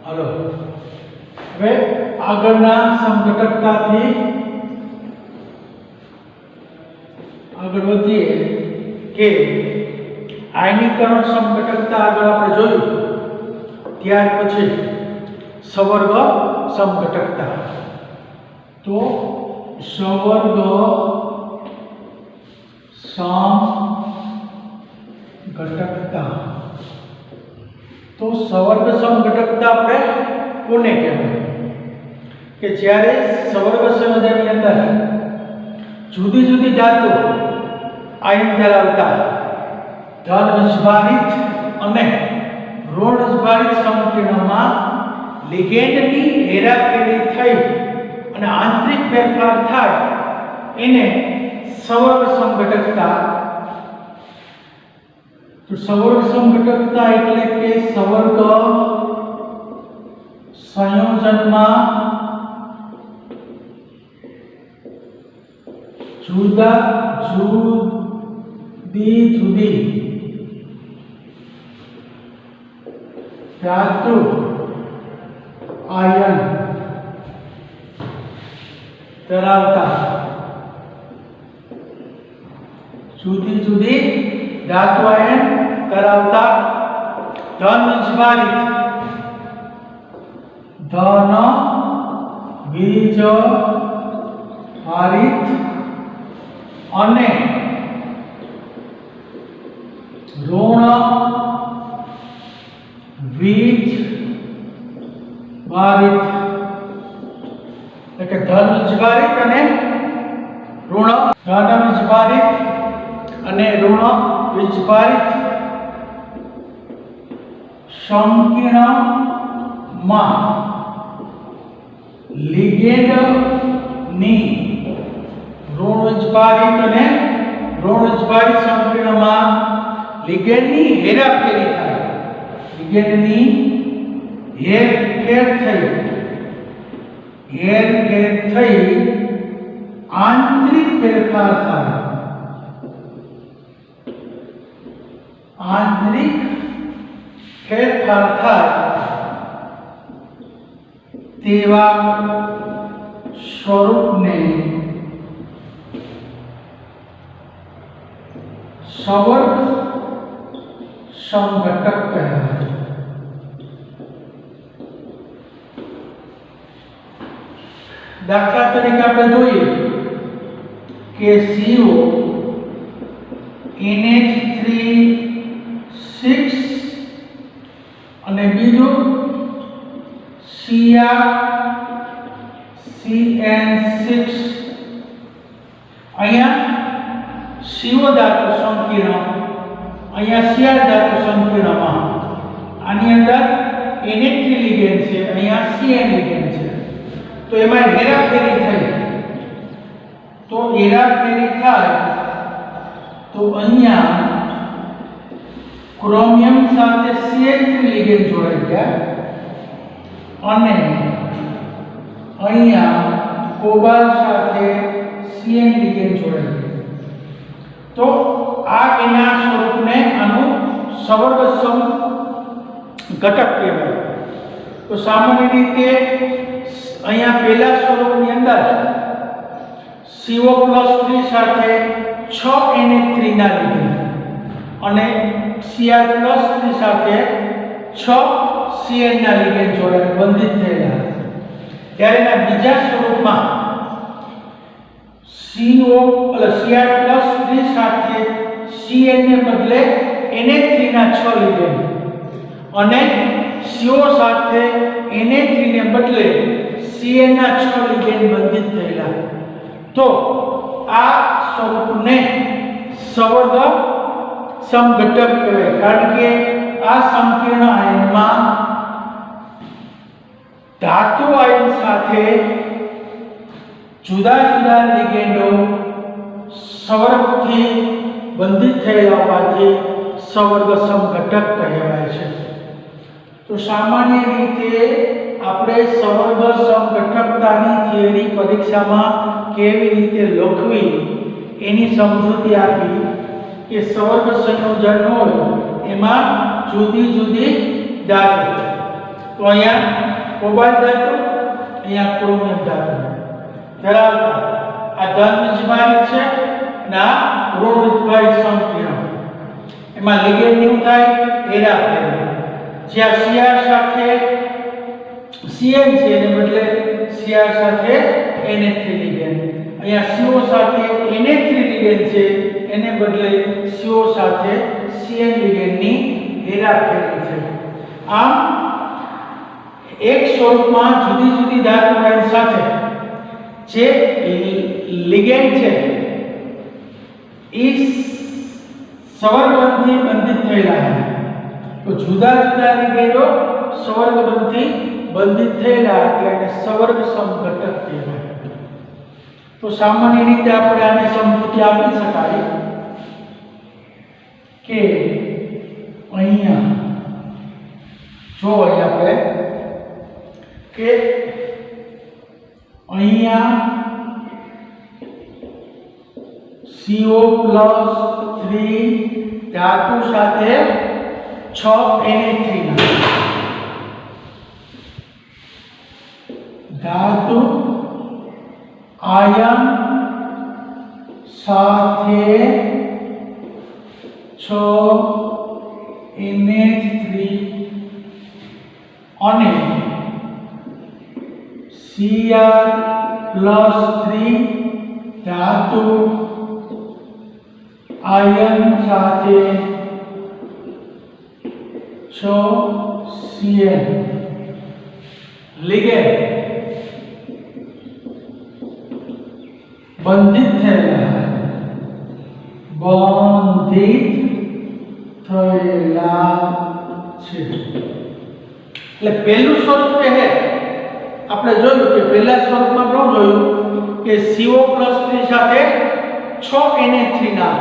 Hello હવે આગળના સમઘટકતાથી આગળ વધીએ કે આયનીકરણ સમઘટકતા આગળ આપણે જોયું ત્યાર પછી સવર્ગ સમઘટકતા તો સવર્ગ સમઘટકતા तो सवर्ग समघटकता આપણે કોને કહેવાય કે જ્યારે સવર્ગ સંયોજનની અંદર જુદી જુદી ધાતુ આયન ધરાવતા ધન વિસ્ભારિત અને ઋણ વિસ્ભારિત સંકીર્ણમાં લિગેન્ડની હેરાફેરી થઈ અને આંતરિક ફેરફાર થાય એને સવર્ગ સમઘટકતા तो सवर्ग समघटकता એટલે કે સવર્ગ સંયોજનમાં જુદી જુદી ધાતુ આયન ધરાવતા જુદી જુદી धातु आयन धरावता धन वीजभारित અને ઋણ વીજભારિત એટલે ધન વીજભારિત અને ઋણ ધન વીજભારિત અને ઋણ વિસ્ભારિત સંકીર્ણમાં લિગેન્ડની ઋણ વિસ્ભારિત અને ઋણ વિસ્ભારિત સંકીર્ણમાં લિગેન્ડની હેરાફેરી થાય લિગેન્ડની હેરફેર થઈ આંતરિક ફેરફાર થાય आंतरिक फेरफार थाय तेवा स्वरूपने सवर्ग समघटक कहेवाय दाखला तरीके આપણે જોઈએ કે CO NH3 6 અને બીજો CN6 અહીંયા CO ધાતુ સંકીર્ણ અહીંયા CR ધાતુ સંકીર્ણમાં આની અંદર NH3 લિગેન્ડ છે અહીંયા CN લિગેન્ડ છે તો એમાં હેરાફેરી થઈ તો હેરાફેરી થાય તો અહીંયા ક્રોમિયમ સાથે CH3 લિગેન્ડ જોડાઈ ગયા અને અહીંયા કોબાલ્ટ સાથે CN લિગેન્ડ જોડાઈ ગયા તો આ એના સ્વરૂપને આનું સવર્ગ સમઘટક કહેવાય તો સામાન્ય રીતે અહીંયા પહેલા સ્વરૂપની અંદર CO+3 સાથે 6 NH3 ના લિગેન્ડ અને Cr+3 સાથે 6 Cn ના લિગેન્ડ જોડાઈને બંધિત થયેલા ત્યારે ના બીજા સ્વરૂપમાં Cr+3 સાથે Cn ને બદલે NH3 ના 6 લિગેન્ડ અને CO સાથે NH3 ને બદલે Cn ના 6 લિગેન્ડ બંધિત થયેલા તો આ સ્વરૂપને સવર્ગ સમઘટક કહેવાય કારણ કે આ સંકીર્ણ આયનમાં ધાતુ આયન સાથે જુદા જુદા લિગેન્ડો સવર્ગથી બંધિત થયેલા હોવાથી સવર્ગ સમઘટક કહેવાય છે તો સામાન્ય રીતે આપણે સવર્ગ સમઘટકતાની થિયરી પરીક્ષામાં કેવી રીતે લખવી એની સમજૂતી આપી કે સવર્ગ સંયોજન હોય એમાં જુદી જુદી ધાતુ તો અહીંયા કોબાલ્ટ ધાતુ, અહીંયા ક્રોમિયમ ધાતુ ધરાવતા આ ધન વીજભારિત છે અને આ ઋણ વીજભારિત સંકીર્ણ. એમાં લિગેન્ડ શું થાય? હેરાફેરી. જ્યાં Cr સાથે Cn છે એને બદલે Cr સાથે Na3 લિગેન્ડ. અહીંયા CO સાથે Na3 લિગેન્ડ છે એને બદલે CO સાથે Cn લિગેન્ડની હેરાફેરી છે. આમ એક સ્વરૂપમાં જુદી જુદી ધાતુ આયન સાથે જે લિગેન્ડ છે એ સવર્ગબંધથી બંધિત થયેલા છે. તો જુદા જુદા લિગેન્ડો સવર્ગબંધથી બંધિત થયેલા એટલે એને સવર્ગ સમઘટક કહેવાય. તો સામાન્ય રીતે આપણે આને સમજૂતી આપી શકાય કે અહીંયા જો આપણે કે અહીંયા CO+3 ધાતુ સાથે 6 Na3 ધાતુ આયન સાથે 6 Na3 અને Cr+3 ધાતુ આયન સાથે 6 Cn લિગેન્ડ બંધિત થયેલા છે. એટલે પહેલું સ્વરૂપ કે હે આપણે જોયું કે પહેલા સ્વરૂપમાં શું જોયું કે CO+3 સાથે 6 Na3 ના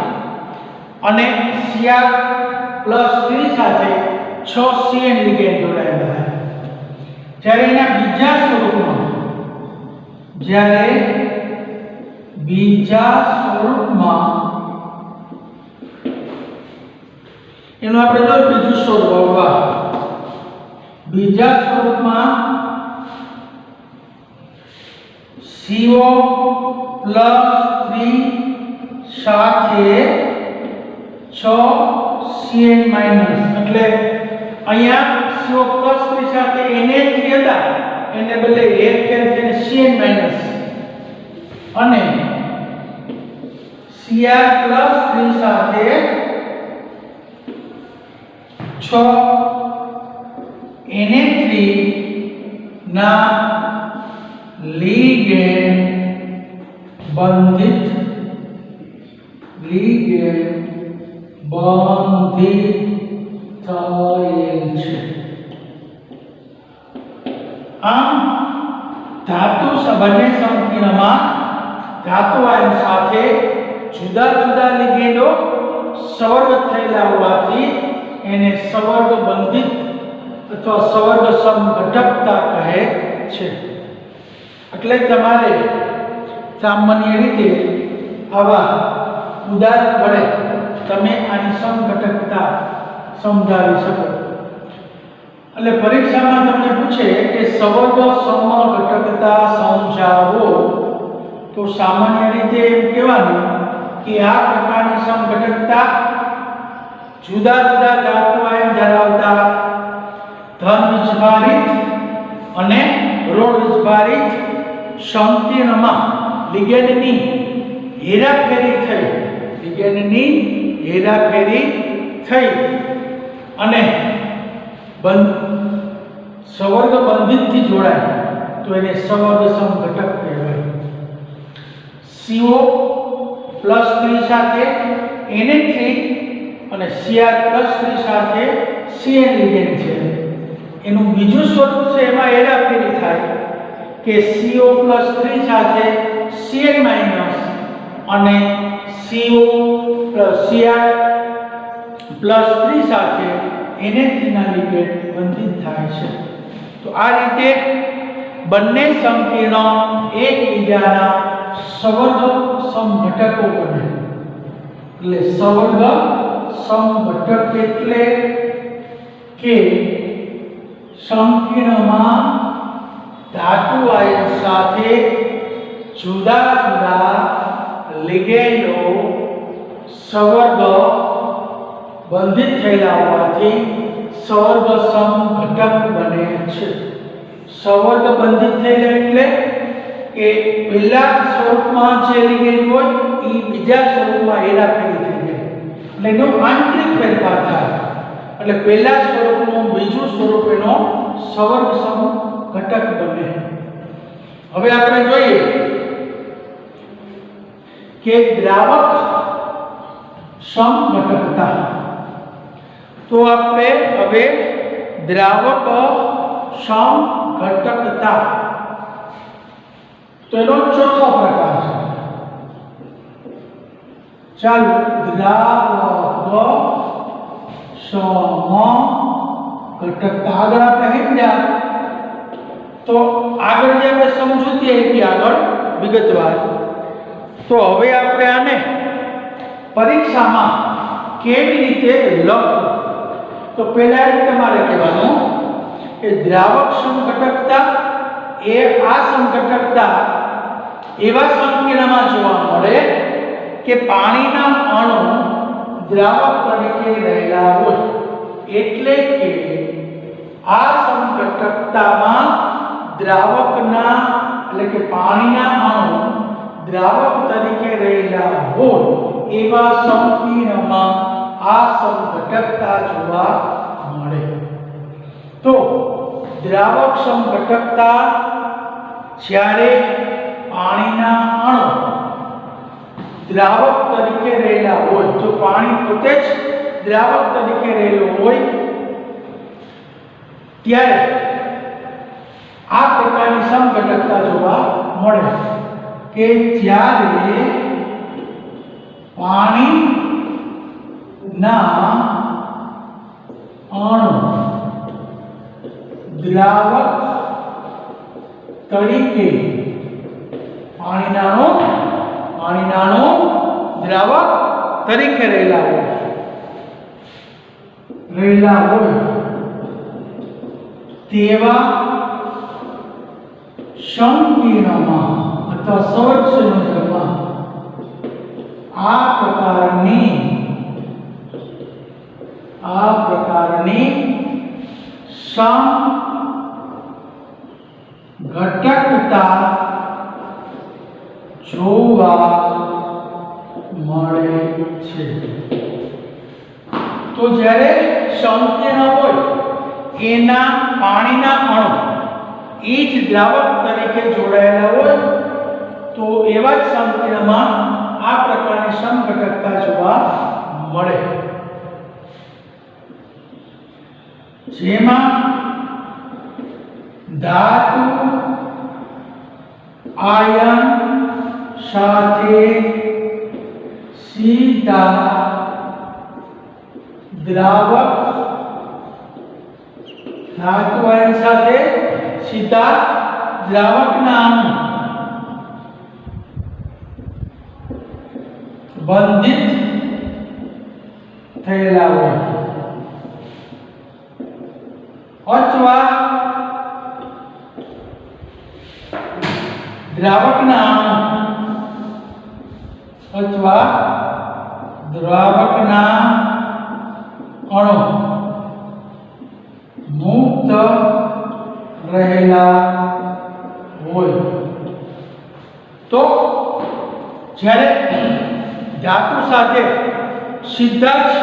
અને Cr+3 સાથે 6 Cn લિગેન્ડ જોડાયેલા છે. જ્યારે બીજા સ્વરૂપમાં એનું આપણે જોયું બીજું સ્વરૂપ આવવા બીજા સ્વરૂપમાં CO+3 સાથે 6 Cn માઈનસ એટલે અહીંયા CO+3 સાથે Na3 હતા એને બદલે હેરફેર થઈને Cn માઈનસ અને Cr+3 સાથે 6 Na3 ના લિગેન્ડ બંધિત થયેલ છે. આમ ધાતુ બંને સંકીર્ણમાં ધાતુ આયન સાથે જુદા જુદા લિગેન્ડો સવર્ગ થયેલા હોવાથી એને સવર્ગ બંધિત અથવા સવર્ગ સમઘટકતા કહે છે. એટલે તમારે સામાન્ય રીતે આવા ઉદાહરણ વડે તમે આની સમઘટકતા સમજાવી શકો. એટલે પરીક્ષામાં તમને પૂછે કે સવર્ગ સમઘટકતા સમજાવો તો સામાન્ય રીતે એમ કહેવાનું કે આ પ્રકારની સમઘટકતા જુદા જુદા ધાતુ આયન ધરાવતા ધન વીજભારિત અને ઋણ વીજભારિત સંકીર્ણમાં લિગેન્ડની હેરાફેરી થઈ અને સવર્ગ બંધિતથી જોડાય તો એને સવર્ગ સમઘટક કહેવાય. CO+3 સાથે Na3 અને Cr+3 સાથે Cn લિગેન્ડ છે. એનું બીજું સ્વરૂપ છે એમાં હેરાફેરી થાય કે CO+3 સાથે Cn માઈનસ અને Cr+3 સાથે Na3 ના લિગેન્ડ બંધિત થાય છે. તો આ રીતે બંને સંકીર્ણો એકબીજાના સવર્ગ સમઘટકો બને. એટલે સવર્ગ સમઘટક એટલે કે સંકીર્ણમાં ધાતુ આયન સાથે જુદા જુદા લિગેન્ડો સંવર્ગ બંધિત થયેલા હોવાથી સંવર્ગ સમઘટક બને છે. સંવર્ગ બંધિત થયેલા એટલે કે પહેલા સ્વરૂપમાં જે લિગેન્ડ હોય એ બીજા સ્વરૂપમાં હેરાફેરી થઈ જાય એટલે એનો આંતરિક ફેરફાર થાય એટલે પહેલા સ્વરૂપનું બીજું સ્વરૂપ એનો સંવર્ગ સમઘટક બને. હવે આપણે જોઈએ કે દ્રાવક સમઘટકતા. તો આપણે હવે દ્રાવક સમઘટકતા તો એનો ચોથો પ્રકાર છે. ચાલો દ્રાવક સમઘટકતા આગળ આપણે સમજ્યા તો આગળ જે આપણે સમજૂતી આપી આગળ વિગતવાર. તો હવે આપણે આને પરીક્ષામાં કેવી રીતે લખવું તો પહેલા તમારે કહેવાનું કે દ્રાવક સમઘટકતા એ આ સમઘટકતા એવા સંકીર્ણમાં જોવા મળે કે પાણીના અણુ દ્રાવક તરીકે રહેલા હોય એટલે કે આ સમઘટકતામાં દ્રાવકના એટલે કે પાણીના અણુ દ્રાવક તરીકે રહેલા હોય એવા સંકીર્ણમાં આ સમઘટકતા જોવા મળે. તો દ્રાવક સમઘટકતા જ્યારે પાણીના અણુ દ્રાવક તરીકે રહેલા હોય તો પાણી પોતે જ દ્રાવક તરીકે રહેલું હોય ત્યારે આ પ્રકારની સમઘટકતા જોવા મળે કે જ્યારે પાણીના અણુ દ્રાવક તરીકે પાણીના અણુ દ્રાવક તરીકે રહેલા હોય તેવા સંકીર્ણમાં અથવા સંવર્ગ સંયોજનમાં આ પ્રકારની સમઘટકતા જોવા મળે છે. તો જ્યારે સંકીર્ણ હોય એના પાણીના અણુ એ જ દ્રાવક તરીકે જોડાયેલા હોય તો એવા જ સંકીર્ણમાં આ પ્રકારની સમઘટકતા જોવા મળે જેમાં ધાતુ આયન સાથે સીધા દ્રાવક ધાતુ આયન સાથે સીધા દ્રાવકના અણુ બંધિત થયેલા હોય અથવા દ્રાવકના અણુ મુક્ત રહેલા હોય તો જ્યારે ધાતુ સાથે સીધા જ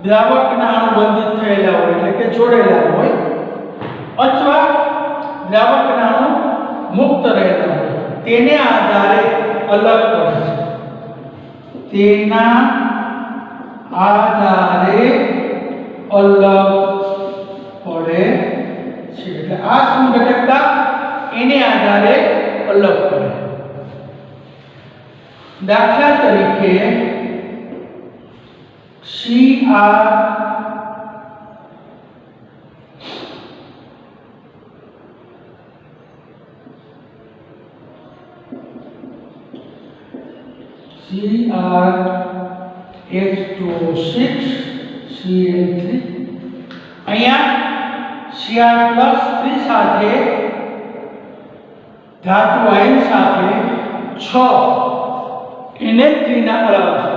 દ્રાવકના અણુ બંધિત થયેલા હોય એટલે કે જોડેલા હોય અથવા દ્રાવકના અણુ મુક્ત રહેલા હોય તેને આધારે અલગ પડે છે. તેના આધારે અલગ પડે છે એટલે આ સમઘટકતા એને આધારે અલગ પડે. દાખલા તરીકે CrH2O6 Cl3 અહીંયા Cr+3 સાથે ધાતુ આયન સાથે 6 NH3 ના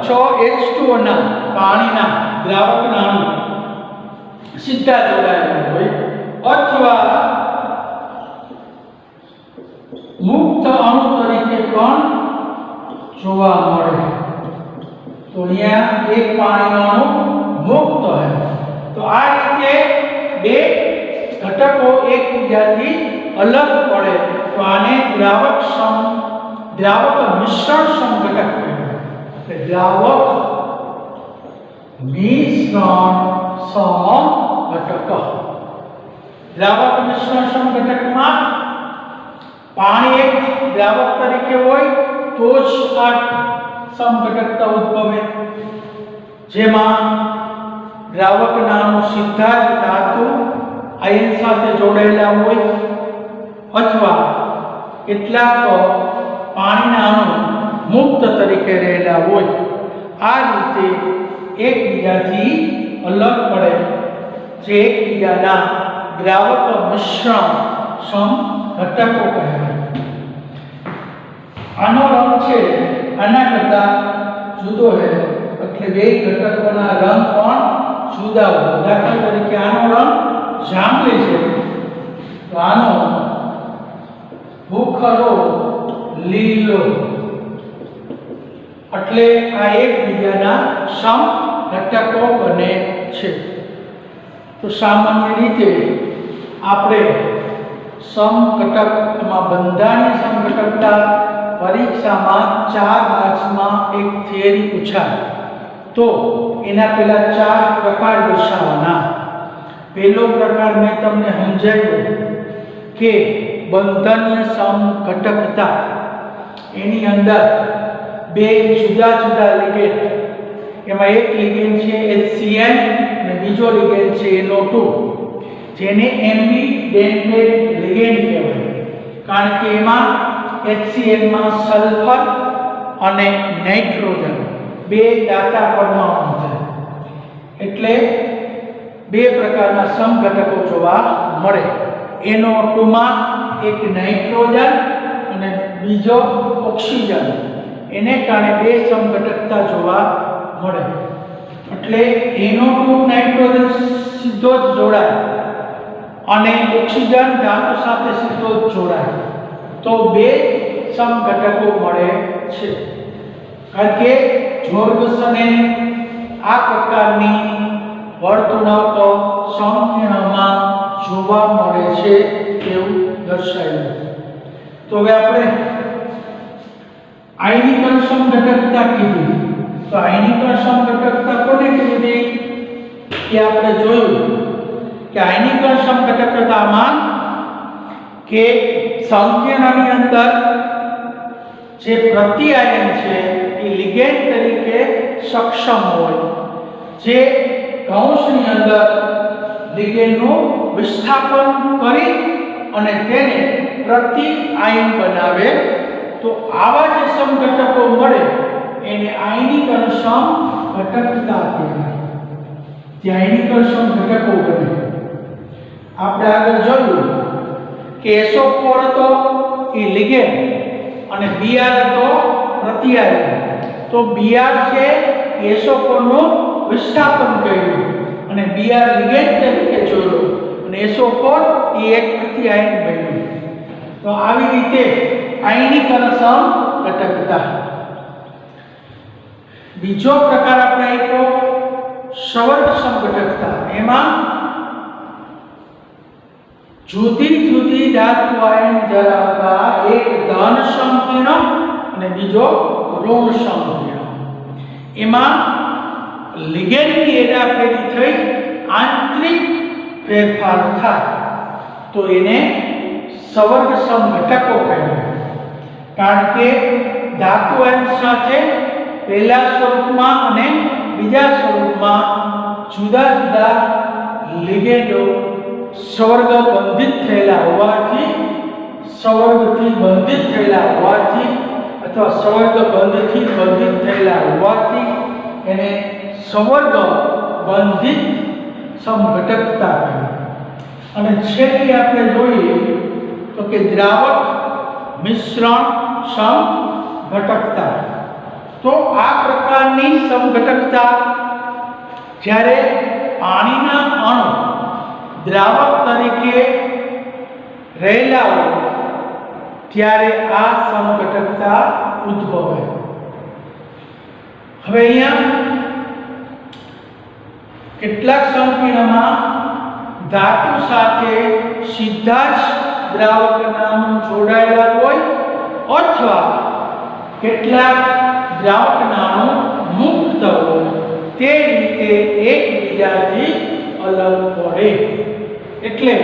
6 H2O ના પાણીના દ્રાવકના અણુ સીધા જોડાયેલા હોય અથવા મુક્ત અણુ તરીકે પણ જોવા મળે. તો અહીંયા એક પાણીનો અણુ મુક્ત હોય. તો આ રીતે બે ઘટકો એકબીજાથી અલગ પડે તો આને દ્રાવક મિશ્રણ સમઘટક કહેવાય. દ્રાવક મિશ્રણ સમઘટક. દ્રાવક મિશ્રણ સમઘટકમાં પાણી એક દ્રાવક તરીકે હોય તો જ આ સમઘટકતા ઉદ્ભવે, જેમાં દ્રાવકના અણુ સીધા જ ધાતુ આયન સાથે જોડાયેલા હોય અથવા કેટલાક પાણીના અણુ મુક્ત તરીકે રહેલા હોય. આ રીતે એકબીજાથી અલગ પડે જે એકબીજાના દ્રાવક મિશ્રણ સમઘટકો કહેવાય. આનો રંગ છે આના કરતા જુદો છે એટલે બે ઘટકોના રંગ પણ જુદા હોય. દાખલા તરીકે આનો રંગ જાંબલી છે તો આનો ભૂખરો લીલો, એટલે આ એકબીજાના સમઘટકો બને છે. તો સામાન્ય રીતે આપણે સમઘટકમાં બંધારણીય સમઘટકતા પરીક્ષામાં 4 માર્ક્સમાં એક થિયરી પૂછાય તો એના પહેલા 4 પ્રકાર દર્શાવવાના. પહેલો પ્રકાર મેં તમને સમજાવ્યો કે બંધનીય સમઘટકતા, એની અંદર બે જુદા જુદા લિગેન્ડ, એમાં એક લિગેન્ડ છે HCl અને બીજો લિગેન્ડ છે NO2, જેને એમ્બિડેન્ટેડ લિગેન્ડ કહેવાય. કારણ કે એમાં HCl માં સલ્ફર અને નાઇટ્રોજન બે દાતા પરમાણુ છે, એટલે બે પ્રકારના સમઘટકો જોવા મળે. NO2 માં એક નાઇટ્રોજન અને બીજો ઓક્સિજન, એને કારણે બે સમઘટકતા જોવા મળે. એટલે NO2 નાઇટ્રોજન સીધો જ જોડાય અને ઓક્સિજન ધાતુ સાથે સીધો જ જોડાય તો બે સમઘટકો મળે છે. કારણ કે જોર્ગસને આ પ્રકારની વર્તુળાક સંકીર્ણમાં જોવા મળે છે એવું દર્શાવ્યું. તો હવે આપણે આયનીકરણ સમઘટકતા કીધી. તો આયનીકરણ સમઘટકતા કોને કીધી કે આપણે જોયું કે આયનીકરણ સમઘટકતામાં કે સંકીર્ણની અંદર જે પ્રતિઆયન છે એ લિગેન્ડ તરીકે સક્ષમ હોય, જે કૌંસની અંદર લિગેન્ડનું વિસ્થાપન કરી અને તેને પ્રતિઆયન બનાવે. તો આવા જે સમઘટકો મળે એને આયનીકરણ સમઘટકતા કહેવાય. જે આયનીકરણ સમઘટકો બને આપણે આગળ જોયું કે SO4 હતો એ લિગેન્ડ અને Br હતો પ્રતિઆયન. તો Br છે SO4 નું વિસ્થાપન કર્યું અને Br લિગેન્ડ તરીકે જોયો અને SO4 એ એક પ્રતિઆયન બન્યું. તો આવી રીતે આયનીકરણ સમઘટકતા. બીજો પ્રકાર આપણે આપ્યો સવર્ગ સમઘટકતા. એમાં જુદી જુદી ધાતુ આયન ધરાવતા એક ધન સંકીર્ણ અને બીજો ઋણ સંકીર્ણ, એમાં લિગેન્ડની હેરાફેરી થઈ આંતરિક ફેરફાર થાય તો એને સવર્ગ સમઘટકો કહેવાય. કારણ કે ધાતુ આયન સાથે પહેલા સ્વરૂપમાં અને બીજા સ્વરૂપમાં જુદા જુદા લિગેન્ડો સવર્ગ બંધિત થયેલા હોવાથી, સવર્ગથી બંધિત થયેલા હોવાથી અથવા સવર્ગ બંધથી બંધિત થયેલા હોવાથી એને સવર્ગ બંધિત સમઘટકતા કહેવાય. અને છેલ્લે આપણે જોઈએ તો કે દ્રાવક મિશ્રણ સમઘટકતા. તો આ પ્રકારની સમઘટકતા જ્યારે પાણીના અણુ દ્રાવક તરીકે રહેલા હોય ત્યારે આ સમઘટકતા ઉદ્ભવે. હવે અહીંયા કેટલાક સંપીડનમાં ધાતુ સાથે સીધા જ દ્રાવકના અણુ જોડાયેલા હોય અથવા કેટલાક દ્રાવકના અણુ મુક્ત હોય, તે રીતે એકબીજાથી અલગ પડે એટલે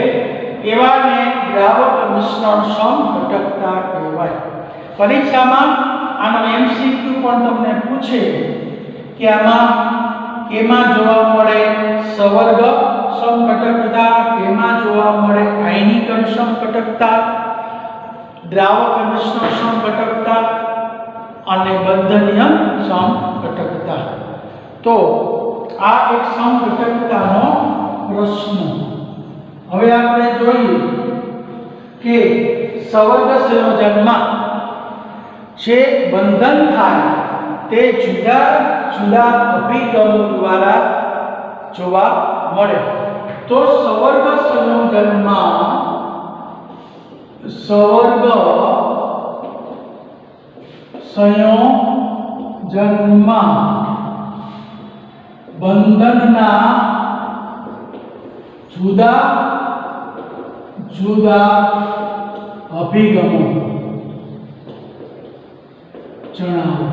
એવાને દ્રાવક મિશ્રણ સમઘટકતા કહેવાય. પરીક્ષામાં આનો એમસીક્યુ પણ તમને પૂછે કે આમાં કેમાં જોવા મળે સવર્ગ સમઘટકતા, કેમાં જોવા મળે આયનીકરણ સમઘટકતા, દ્રાવક મિશ્રણ સમઘટકતા અને બંધનીય સમઘટકતા. તો આ એક સમઘટકતાનો પ્રશ્ન. હવે આપણે જોઈએ કે સવર્ગ સંયોજનમાં જે બંધન થાય તે જુદા જુદા અભિગમો દ્વારા જોવા મળે. તો સવર્ગ સંયોજનમાં બંધનના જુદા જુદા અભિગમો જણાવો.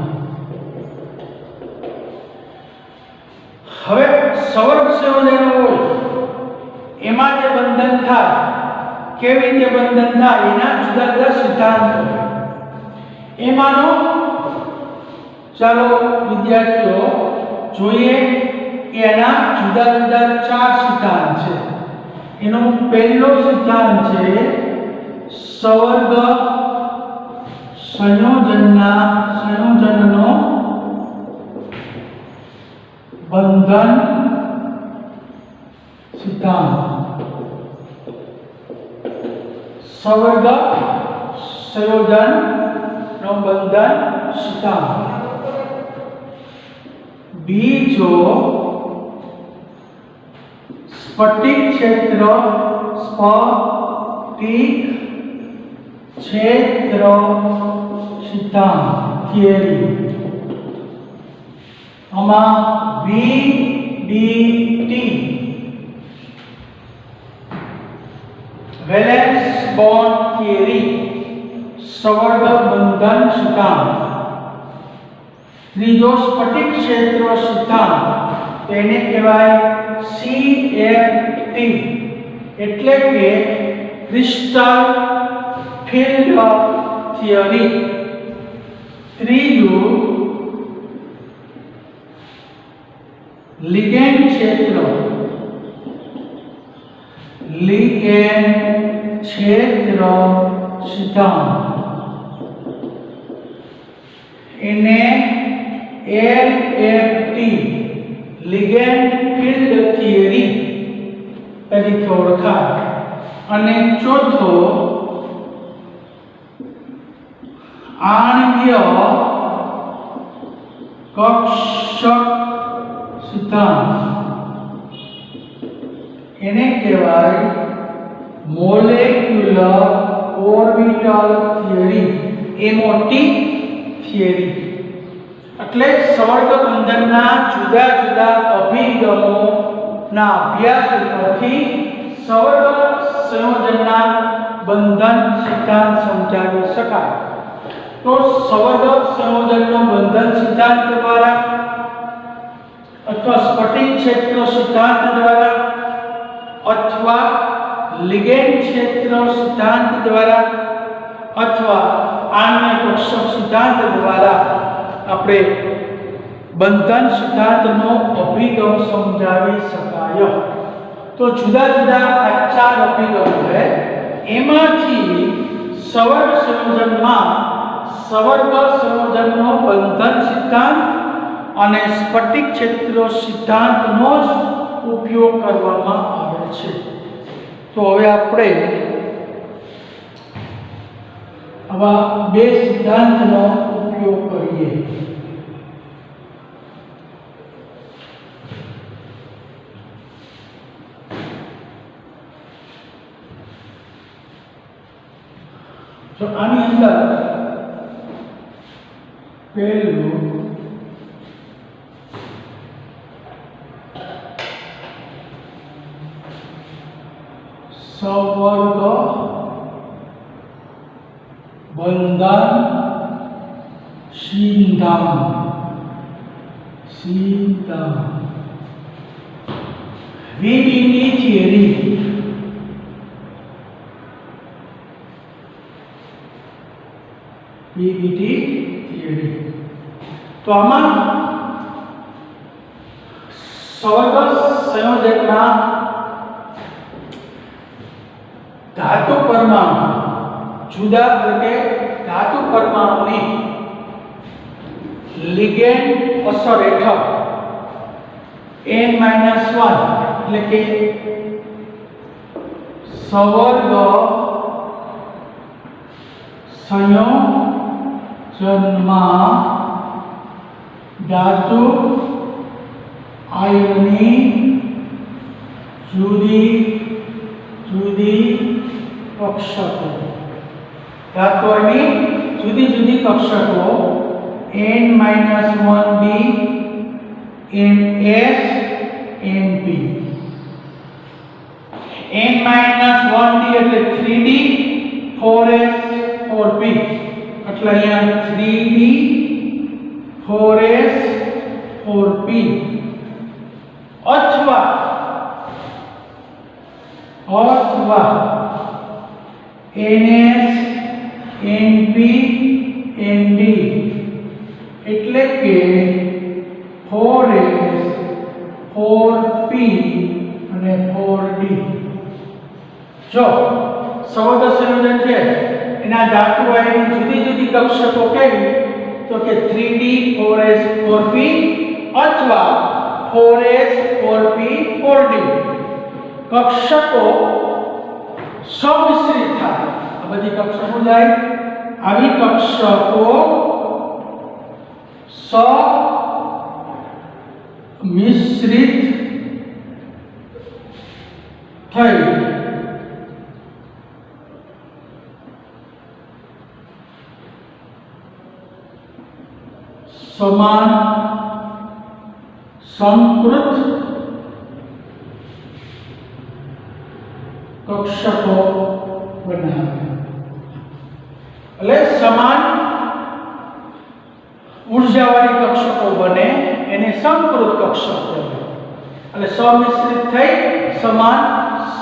હવે સવર્ગ સંયોજન હોય એમાં જે બંધન થાય, કેવી રીતે બંધન થાય એના જુદા જુદા સિદ્ધાંતો. એમાંનો ચાલો વિદ્યાર્થીઓ જોઈએ કે એના જુદા જુદા 4 સિદ્ધાંત છે. એનો પહેલો સિદ્ધાંત છે સવર્ગ સંયોજનનો બંધન સિદ્ધાંત. સવર્ગ સંયોજનનો બંધન સિદ્ધાંત. બીજો સ્ફટિક ક્ષેત્ર સિદ્ધાંત થિયરી. આમાં VDT વેલેન્સ બોન્ડ થિયરી સવર્ગ બંધન સિદ્ધાંત. ત્રીજો સ્ફટિક ક્ષેત્ર સિદ્ધાંત, તેને કહેવાય CFT એટલે કે ક્રિસ્ટલ ફિલ્ડ થિયરી. ત્રીજું લિગેન્ડ ક્ષેત્ર સિદ્ધાંત, એને LFT લિગેન્ડ ફિલ્ડ થિયરી તરીકે ઓળખાય. અને ચોથો આણ્વીય કક્ષક સિદ્ધાંત, એને કહેવાય molecular orbital theory MOT theory. એટલે સવર્ગ બંધનના જુદા જુદા અભિગમોના અભ્યાસ પરથી સવર્ગ સંયોજનના બંધન સિદ્ધાંત સમજાવી શકાય. તો સવર્ગ સંયોજનનો બંધન સિદ્ધાંત દ્વારા અથવા સ્ફટિક ક્ષેત્ર સિદ્ધાંત દ્વારા અથવા લિગેન્ડ ક્ષેત્ર સિદ્ધાંત દ્વારા અથવા આણ્વીય કક્ષક સિદ્ધાંત દ્વારા આપણે બંધન સિદ્ધાંતનો અભિગમ સમજાવી શકાય. તો જુદા જુદા આ 4 અભિગમો છે. એમાંથી સવર્ગ સંયોજનમાં સવર્ગ સંયોજનનો બંધન સિદ્ધાંત અને સ્ફટિક ક્ષેત્ર સિદ્ધાંતનો જ ઉપયોગ કરવામાં આવે છે. તો હવે આપણે આવા બે સિદ્ધાંતનો ઉપયોગ કરીએ. તો આની અંદર પહેલું સવર્ગ બંધન સિદ્ધાંત VBT થિયરી. VBT theory. તો આમાં સવર્ગ સંયોજકના ધાતુ પરમાણુ જુદા એટલે ધાતુ પરમાણુની લિગેન્ડ અસર હેઠળ n-1 એટલે કે સવર્ગ સંયોજનમાં ધાતુ આયનની જુદી જુદી કક્ષકો ધાતુની જુદી જુદી કક્ષકો n-1d ns np. n-1d એટલે 3d 4s 4p એટલે અહીંયા 3d 4s 4p અથવા ns np nd એટલે કે 4s 4p અને 4d. જો સવર્ગ સંયોજન છે એના ધાતુ આયનની જુદી જુદી કક્ષકો કેવી તો કે 3d 4s 4p અથવા 4s 4p 4d કક્ષકો સમિશ્રિત થાય. આ બધી કક્ષકો જાય આવી કક્ષકો સમિશ્રિત થઈ સમાન સંકૃત કક્ષકો બનાવે. એટલે સમાન ઉર્જાવાળી કક્ષકો બને એને સંકૃત કક્ષક કહેવાય. એટલે સમિશ્રિત થઈ સમાન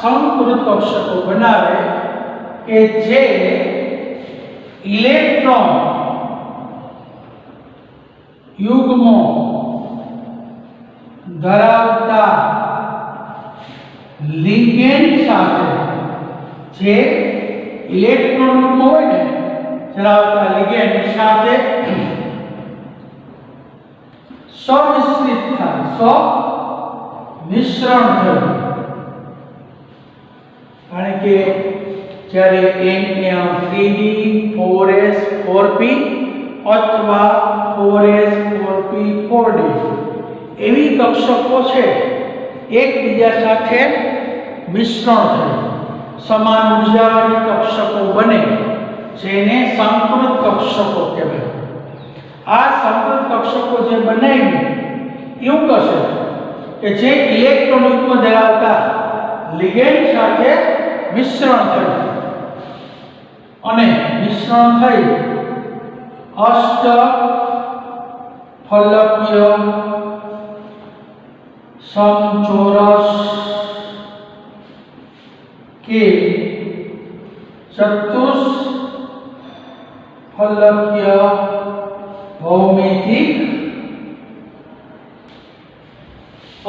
સંકૃત કક્ષકો બનાવે કે જે ઇલેક્ટ્રોન યુગ્મો ધરાવતા લિગેન્ડ સાથે જે ઇલેક્ટ્રોન યુગ્મો હોય ને ધરાવતા લિગેન્ડ સાથે સમિશ્રિત થાય મિશ્રણ થયું. કારણ કે જ્યારે n3d 4s 4p અથવા 4s 4p 4d એવી કક્ષકો છે એકબીજા સાથે મિશ્રણ થાય સમાન ઉર્જાવાળી કક્ષકો બને જેને સંકૃત કક્ષકો કહેવાય. આ સંકૃત કક્ષકો જે બનાવી એવું કશે કે જે ઇલેક્ટ્રોન યુગ્મ ધરાવતા લિગેન્ડ સાથે મિશ્રણ થયું અને મિશ્રણ થઈ અષ્ટફલકીય સમચોરસ કે ચતુષ્ફલકીય ભૌમિતિક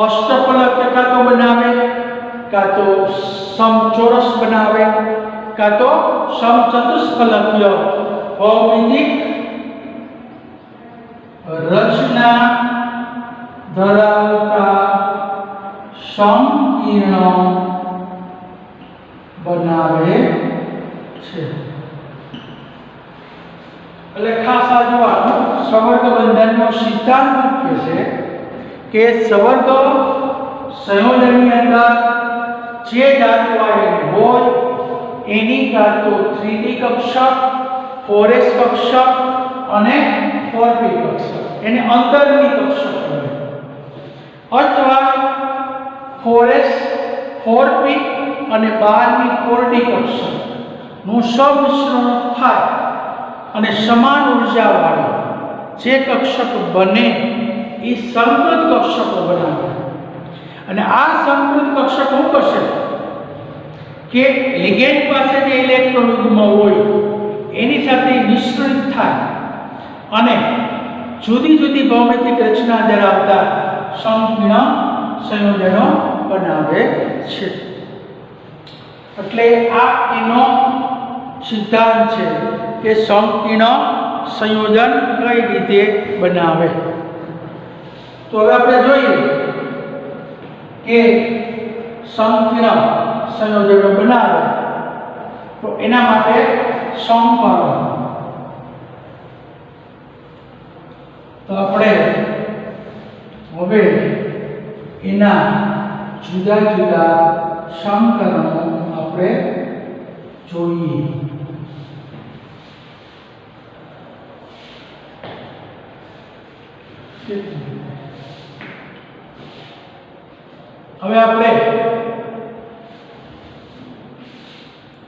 અષ્ટફલક કાં તો બનાવે કાં તો સમચોરસ બનાવે કાં તો સમચતુષ્ફલકીય ભૌમિતિક રચના ધરાવતા સંકીર્ણ બનાવે છે. એટલે ખાસ આ જોવાનું સંવર્ગ બંધનનો સિદ્ધાંત કહે છે કે સંવર્ગ સંયોજનની અંદર જે ધાતુ આવેલી હોય એની કાં તો 3D કક્ષક, 4s કક્ષક અને 4p કક્ષક એને અંતરની કક્ષક કહેવાય, અથવા 4s 4p અને 12ની 4D કક્ષક નું સંમિશ્રણ થાય અને સમાન ઉર્જાવાળા જે કક્ષક બને એ સંકૃત કક્ષકો બનાવે. અને આ સંકૃત કક્ષક શું કરશે કે લિગેન્ડ પાસે જે ઇલેક્ટ્રોન યુગ્મ હોય એની સાથે મિશ્રિત થાય અને જુદી જુદી ભૌમિતિક રચના ધરાવતા સંકીર્ણ સંયોજનો બનાવે છે. એટલે આ એનો સિદ્ધાંત છે કે સંકીર્ણ સંયોજન કઈ રીતે બનાવે. તો હવે આપણે જોઈએ કે સંકીર્ણ સંયોજનો બનાવે તો એના માટે સંકરણ. તો આપણે હવે એના જુદા જુદા સંકરણો આપણે જોઈએ. હવે આપણે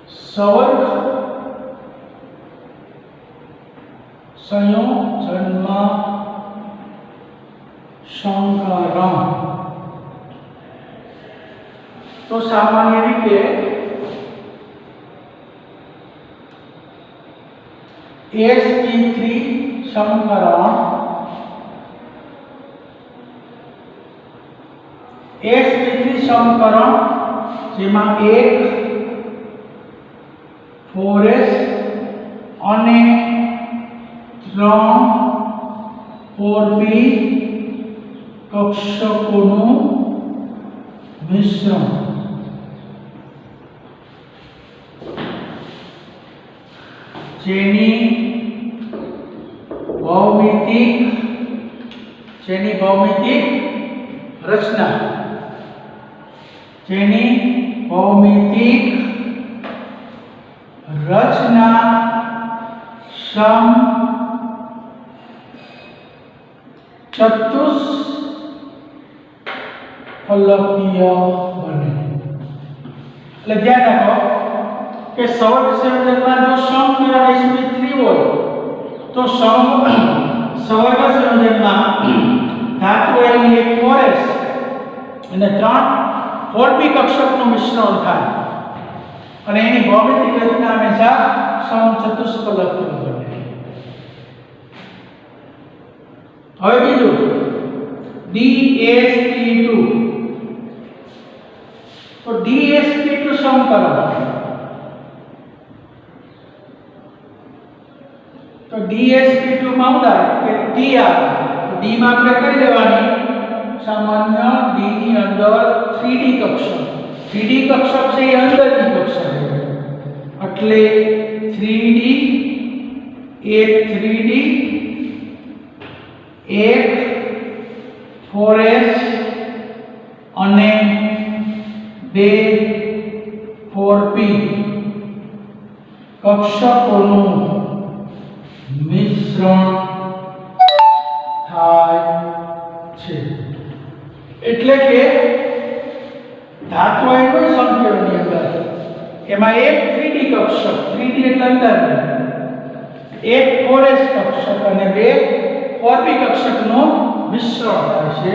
સંવર્ગ સંયોજનમાં સંકરણ તો સામાન્ય રીતે sp3 સંકરણ sp3 સંકરણ જેમાં એક 4s અને 3 4p કક્ષકોનું મિશ્રણ જેની ભૌમિતિક રચના સમ ચતુષ્ફલકીય બને. એટલે ધ્યાન રાખો કે સંવર્ગ સંયોજનમાં જો સંકીર્ણ sp3 હોય તો સંવર્ગ સંયોજનમાં ધાતુ આવેલી એક 4s અને 3 4p કક્ષકનું મિશ્રણ થાય અને એની ભૌમિતિક રચના હંમેશા સમચતુષ્ફલકીય બને. હવે બીજું DsP2 તો DsP2 સંકરણ તો DsP2 માં ઉદાર કે T આવે તો D માં આપણે કરી લેવાની સામાન્ય D ની અંદર 3D કક્ષક 3D કક્ષક છે એ અંદરની કક્ષક એટલે 3D એક 3D એક 4s અને 2 4p કક્ષકોનું મિશ્રણ થાય છે. એટલે કે ધાતુ આયન સંકીર્ણની અંદર એમાં એક 3D કક્ષક 3D એટલે અંદરની એક 4s કક્ષક અને 2 4p કક્ષકનું મિશ્રણ થાય છે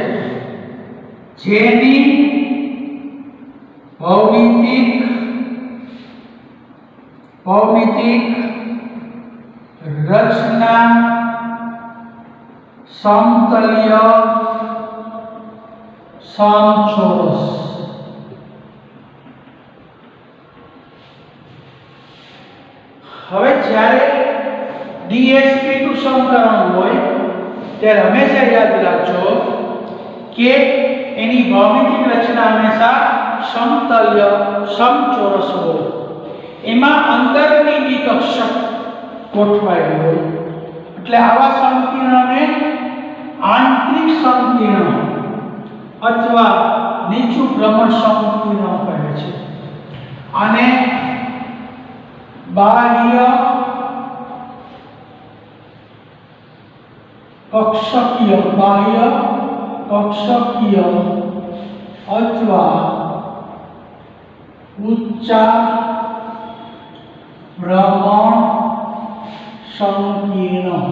જેની ભૌમિતિક રચના સમતલીય સમચોરસ. હવે જ્યારે DsP2 સંકરણ હોય ત્યારે હંમેશા યાદ રાખજો કે એની ભૌમિતિક રચના હંમેશા સમતલ્ય સમચોરસ હોય, એમાં અંદરની દ્વિકક્ષક ગોઠવાયેલી હોય, એટલે આવા સંકીર્ણને આંતરિક સંકીર્ણ અથવા નીચું ભ્રમણ સંકીર્ણ કહે છે. આને બાહ્ય કક્ષકીય અથવા ઊંચા ભ્રમણ સંકીર્ણ.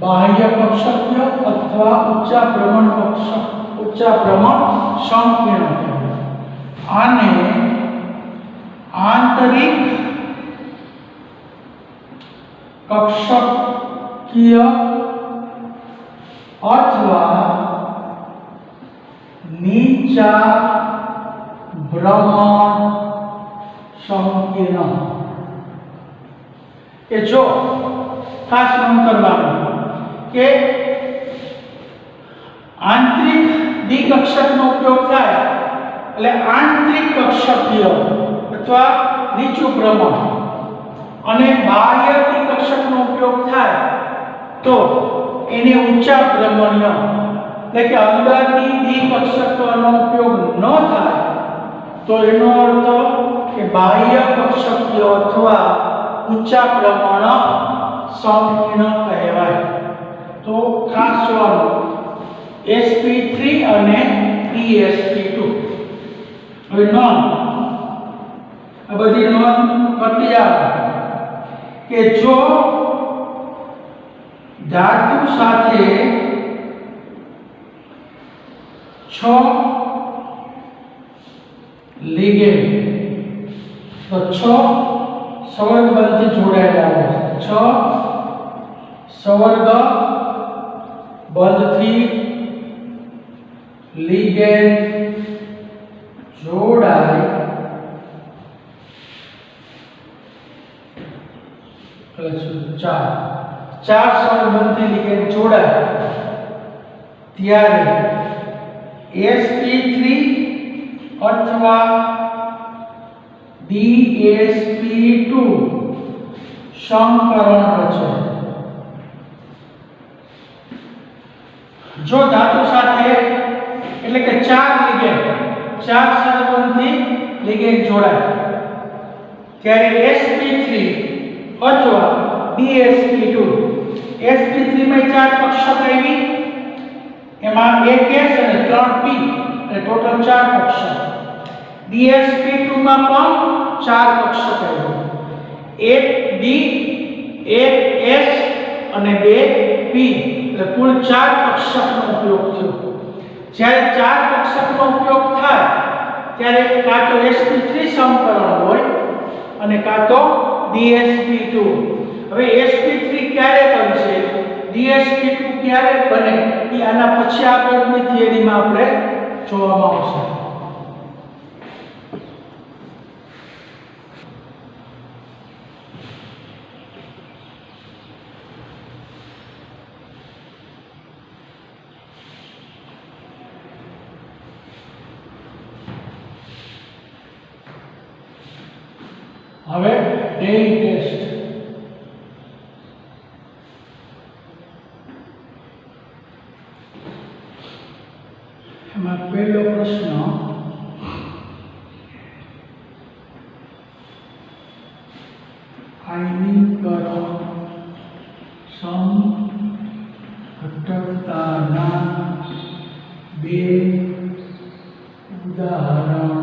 બાહ્ય કક્ષકીય અથવા ઊંચા ભ્રમણ સંકીર્ણ. આને આંતરિક કક્ષકીય અથવા નીચા ભ્રમણ સંકીર્ણ. કે જો ખાસ નોંધ કરવાનું કે આંતરિક દ્વિકક્ષકનો ઉપયોગ થાય એટલે આંતરિક કક્ષકીય અથવા નીચું ભ્રમણ અને બાહ્ય દ્વિકક્ષકનો ઉપયોગ થાય તો એને ઊંચા ભ્રમણીય, એટલે કે અંદરની દ્વિકક્ષકનો ઉપયોગ ન થાય તો એનો અર્થ કે બાહ્ય કક્ષકીય અથવા ઊંચા ભ્રમણ સંકીર્ણ કહેવાય. તો ખાસ જોવાનું sp3 અને tsp2. હવે નોંધ, આ બધી નોંધ કરતી જાઓ કે જો ધાતુ સાથે 6 લિગેન્ડ તો 6 સંવર્ગબંધથી જોડાયેલા હોય છે. 6 સંવર્ગ બંધથી લિગેન્ડ જોડાય ચાર સંબંધી લિગેન્ડ જોડાય ત્યારે sp3 અથવા dsp2 સંકરણ રચે. જો ધાતુ સાથે એટલે કે 4 લિગેન્ડ 4 સંબંધી લિગેન્ડ જોડાય ત્યારે sp3 અથવા dsp2. sp3 માં 4 કક્ષક આવી, એમાં એક s અને 3 p એટલે ટોટલ 4 કક્ષક. dsp2 માં પણ 4 કક્ષક આવ્યું, એક d એક s અને 2 p એટલે કુલ 4 કક્ષકનો ઉપયોગ થયો. જ્યારે 4 કક્ષકનો ઉપયોગ થાય ત્યારે કાં તો sp3 સંકરણ હોય અને કાં તો dsp2. હવે sp3 ક્યારે બનશે, dsp2 ક્યારે બને એ આના પછી આગળની થિયરીમાં આપણે જોવામાં આવશે. હવે ડેઇલી ટેસ્ટ. એમાં પહેલો પ્રશ્ન આયનીકરણ સમઘટકતાના 2 ઉદાહરણ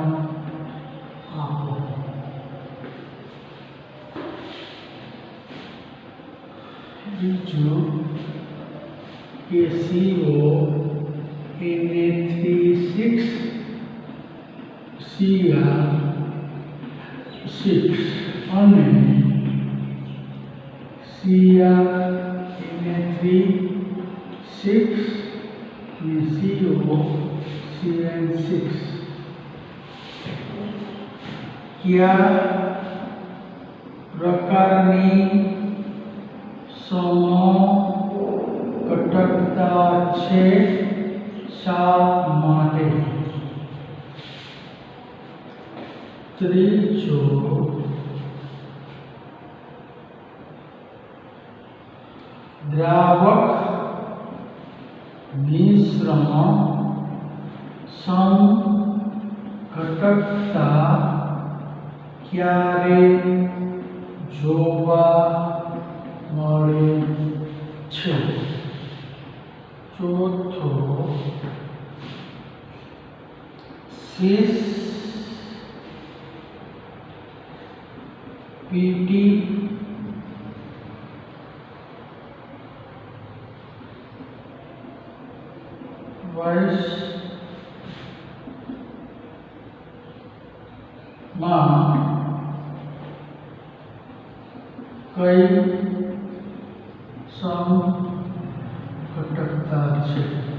આપો. બીજું કે CO Na3 6 Cr6 અને Na3 6 અને CO Cn6 કયા પ્રકારની સમઘટકતા છે શા માટે? ત્રીજો દ્રાવક મિશ્રણ સંઘટકતા ક્યારે જોવા મળે છે? ચોથો સીસ પીટી વર્ષ માં કઈ સંઘટકતા છે?